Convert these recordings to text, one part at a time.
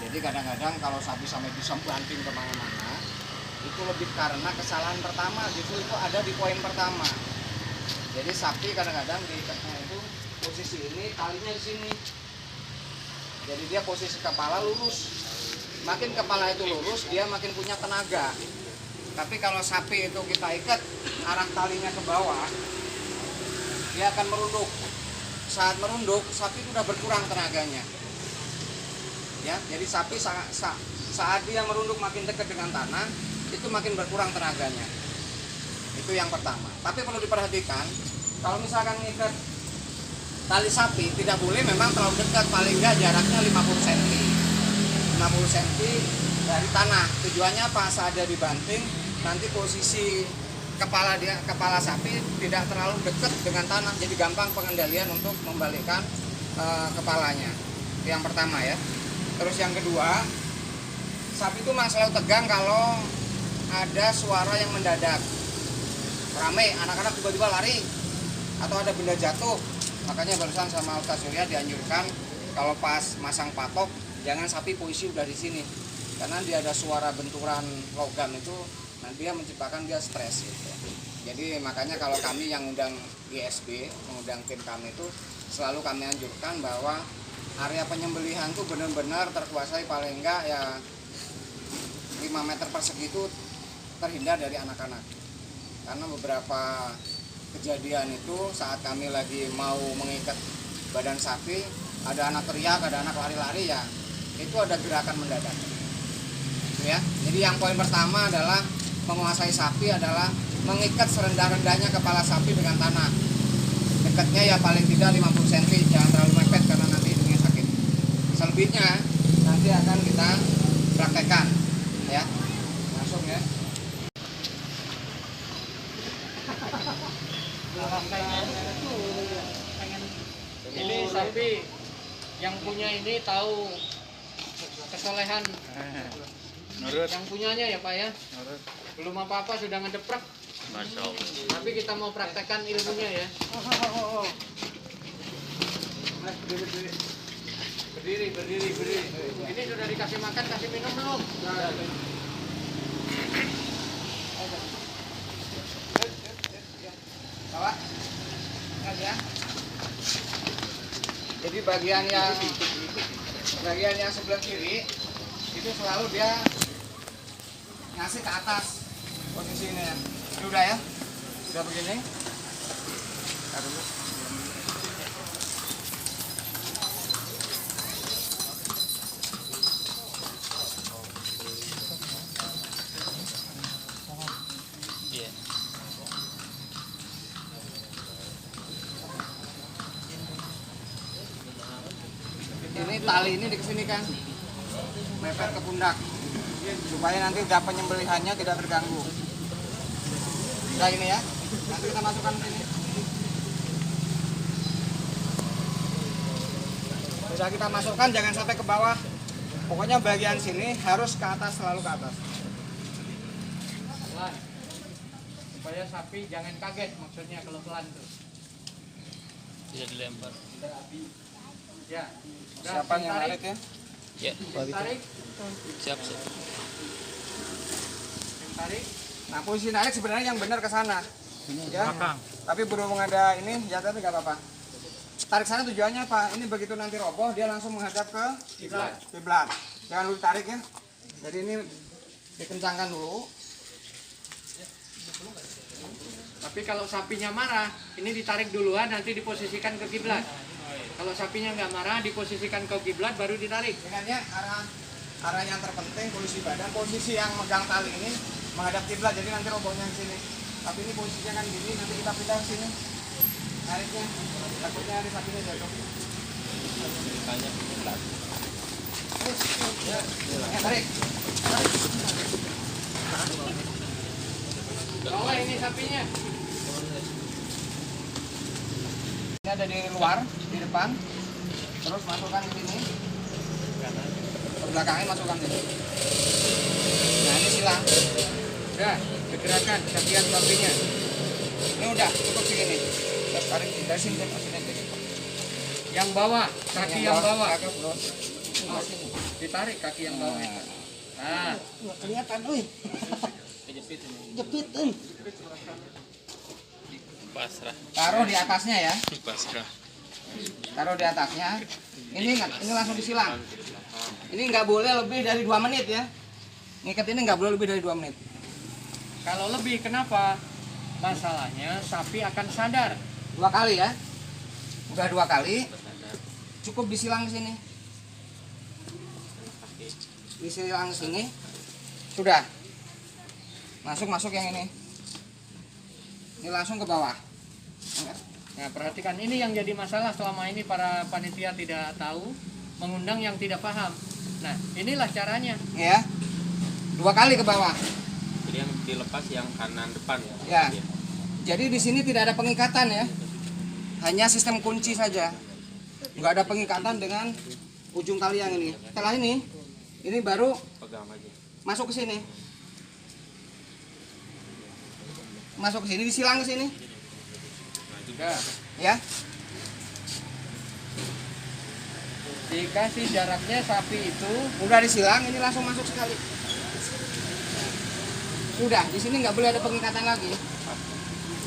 Jadi kadang-kadang kalau sapi sampai bisa banting kemana-mana, itu lebih karena kesalahan pertama, justru itu ada di poin pertama. Jadi sapi kadang-kadang diikatnya itu posisi ini, talinya di sini. Jadi dia posisi kepala lurus. Makin kepala itu lurus, dia makin punya tenaga. Tapi kalau sapi itu kita ikat arah talinya ke bawah, dia akan merunduk. Saat merunduk, sapi itu udah berkurang tenaganya. Ya, jadi sapi saat dia merunduk makin dekat dengan tanah, itu makin berkurang tenaganya. Itu yang pertama. Tapi perlu diperhatikan, kalau misalkan ngikat tali sapi tidak boleh memang terlalu dekat, paling enggak jaraknya 50 cm. 50 cm dari tanah. Tujuannya apa? Saat dia dibanting, nanti posisi kepala sapi tidak terlalu dekat dengan tanah, jadi gampang pengendalian untuk membalikkan kepalanya. Itu yang pertama ya. Terus yang kedua, sapi itu memang selalu tegang kalau ada suara yang mendadak. Rame, anak-anak tiba-tiba lari atau ada benda jatuh. Makanya barusan sama Ustaz Surya dianjurkan kalau pas masang patok jangan sapi posisi udah di sini. Karena dia ada suara benturan logam itu, nah dia menciptakan dia stres gitu. Jadi makanya kalau kami yang undang ISB, mengundang tim kami itu selalu kami anjurkan bahwa area penyembelihan itu benar-benar terkuasai, paling enggak ya 5 meter persegi itu terhindar dari anak-anak. Karena beberapa kejadian itu saat kami lagi mau mengikat badan sapi, ada anak teriak, ada anak lari-lari, ya itu ada gerakan mendadak. Ya, jadi yang poin pertama adalah menguasai sapi adalah mengikat serendah-rendahnya kepala sapi dengan tanah. Dekatnya ya paling tidak 50 cm, jangan terlalu mepet karena nanti hidungnya sakit. Selebihnya nanti akan kita praktekkan ya. Langsung ya. Ini sapi yang punya ini tahu kesolehan Nurut. yang punyanya ya Pak ya. Nurut. Belum apa-apa sudah ngedeprek. Masya Allah. Tapi kita mau praktekkan ilmunya ya. Berdiri. Ini sudah dikasih makan, kasih minum belum? Bawa. Ya. Jadi bagian yang sebelah kiri itu selalu dia ngasih ke atas posisinya. Ini udah ya, sudah begini. Taruh dulu. Iya. Ini tali ini dikesinikan, mepet ke pundak, supaya nanti udah penyembelihannya tidak terganggu. Udah ini ya, nanti kita masukkan ke sini. Sudah kita masukkan, jangan sampai ke bawah. Pokoknya bagian sini harus ke atas, selalu ke atas. Pelan. Supaya sapi jangan kaget, maksudnya kalau pelan tuh. Tidak dilempar. Ya. Udah, Siapa yang narik ya? Ya. Tarik. Siap. Tarik. Nah, posisi narik sebenarnya yang benar ke sana. Ya. Belakang. Tapi berhubung ada ini, ya tapi nggak apa-apa. Tarik sana tujuannya apa? Ini begitu nanti roboh, dia langsung menghadap ke kiblat. Jangan dulu tarik ya. Jadi ini dikencangkan dulu. Tapi kalau sapinya marah, ini ditarik duluan, nanti diposisikan ke kiblat. Kalau sapinya nggak marah, diposisikan ke kiblat, baru ditarik. Ingatnya arah yang terpenting posisi badan, posisi yang megang tali ini menghadap kiblat. Jadi nanti robohnya di sini. Tapi ini posisinya kan gini, nanti kita pindah ke sini. Tariknya, takutnya ada sapinya jatuh. Ya, tarik. Bawa ini sapinya. Ini ada di luar, di depan. Terus masukkan ke sini. Ke belakangnya masukkan ke sini. Nah, ini silang. Udah, segerakan kasihan sapinya. Ini udah cukup segini. Kita tarik dari sini, dari sini. Yang bawah, kaki yang bawah. Kaki bawah. Ditarik kaki yang bawah itu. Nah, Nggak kelihatan, wih. Jepitin. Pasrah. Taruh di atasnya ya. Pasrah. Taruh di atasnya. Ini langsung disilang. Ini nggak boleh lebih dari 2 menit ya. Ngikat ini nggak boleh lebih dari 2 menit. kalau lebih kenapa? Masalahnya sapi akan sadar. 2 kali ya. Udah 2 kali. Cukup disilang ke sini. Disilang ke sini. Sudah. Masuk yang ini. Ini langsung ke bawah. Nah, perhatikan ini yang jadi masalah selama ini para panitia tidak tahu, mengundang yang tidak paham. Nah, inilah caranya. Ya. 2 kali ke bawah. Jadi yang dilepas yang kanan depan ya. Ya. Jadi di sini tidak ada pengikatan ya. Hanya sistem kunci saja. Nggak ada pengikatan dengan ujung tali yang ini. Setelah ini baru Pegang aja. masuk ke sini. Masuk ke sini, disilang ke sini. Sudah. Ya. Dikasih jaraknya sapi itu. Udah disilang, ini langsung masuk sekali. Udah, di sini nggak boleh ada pengikatan lagi.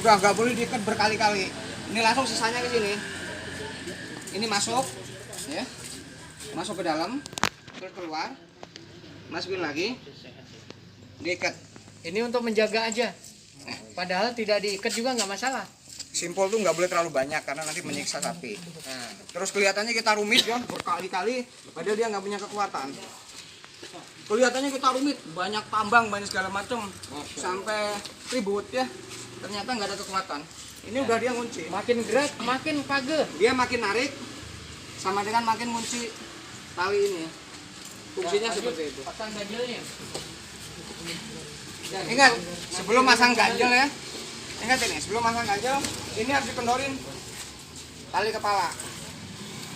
Udah nggak boleh diikat berkali-kali. Ini langsung sisanya ke sini. Ini masuk, ya, masuk ke dalam, terus keluar, masukin lagi, diikat. Ini untuk menjaga aja. Padahal tidak diikat juga nggak masalah. Simpul tuh nggak boleh terlalu banyak karena nanti menyiksa sapi. Nah, Terus kelihatannya kita rumit kan, berkali-kali, padahal dia nggak punya kekuatan. Kelihatannya kita rumit, banyak tambang, banyak segala macam, sampai ribut ya. Ternyata nggak ada kekuatan. Ini udah dia ngunci. makin gerak makin page. Dia makin narik, sama dengan makin ngunci tali ini. Fungsinya seperti itu. Pasang ganjilnya. Ingat, sebelum masang ganjel ya. Ingat ini, sebelum masang ganjel, ini harus dikendorin tali kepala.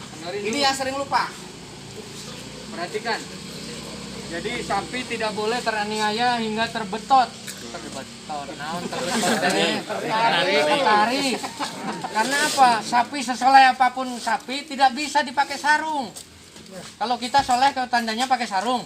Kendorin Ini dulu. yang sering lupa. Perhatikan. Jadi sapi tidak boleh teraniaya hingga terbetot. Terbetot. Naon terbetot. Tertarik. Karena apa? Sapi sesoleh apapun sapi tidak bisa dipakai sarung. Kalau kita soleh ke tandanya pakai sarung.